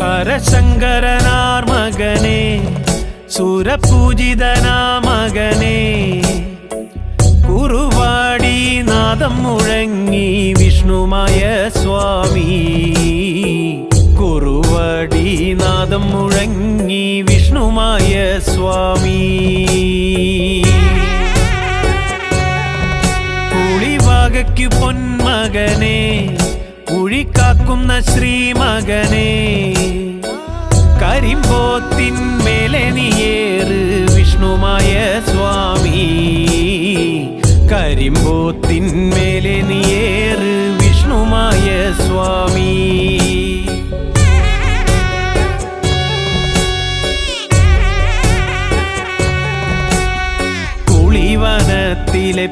ഹരശങ്കരനാർ മകനെ സുരപൂജിതനാ മകനെ കുറുവാടി നാദം മുഴങ്ങി വിഷ്ണുമായ സ്വാമി കുറുവാടി നാദം മുഴങ്ങി വിഷ്ണുമായ സ്വാമി കുളിവാകയ്ക്കു പൊന്മകനെ കുഴിക്കാക്കുന്ന ശ്രീമകനെ കരിമ്പോത്തിന്മേലെ നീയേറ് വിഷ്ണുമായ സ്വാമി കരിമ്പോത്തിന്മേലെ നീയേറ് വിഷ്ണുമായ സ്വാമി കുളിവനത്തിലെ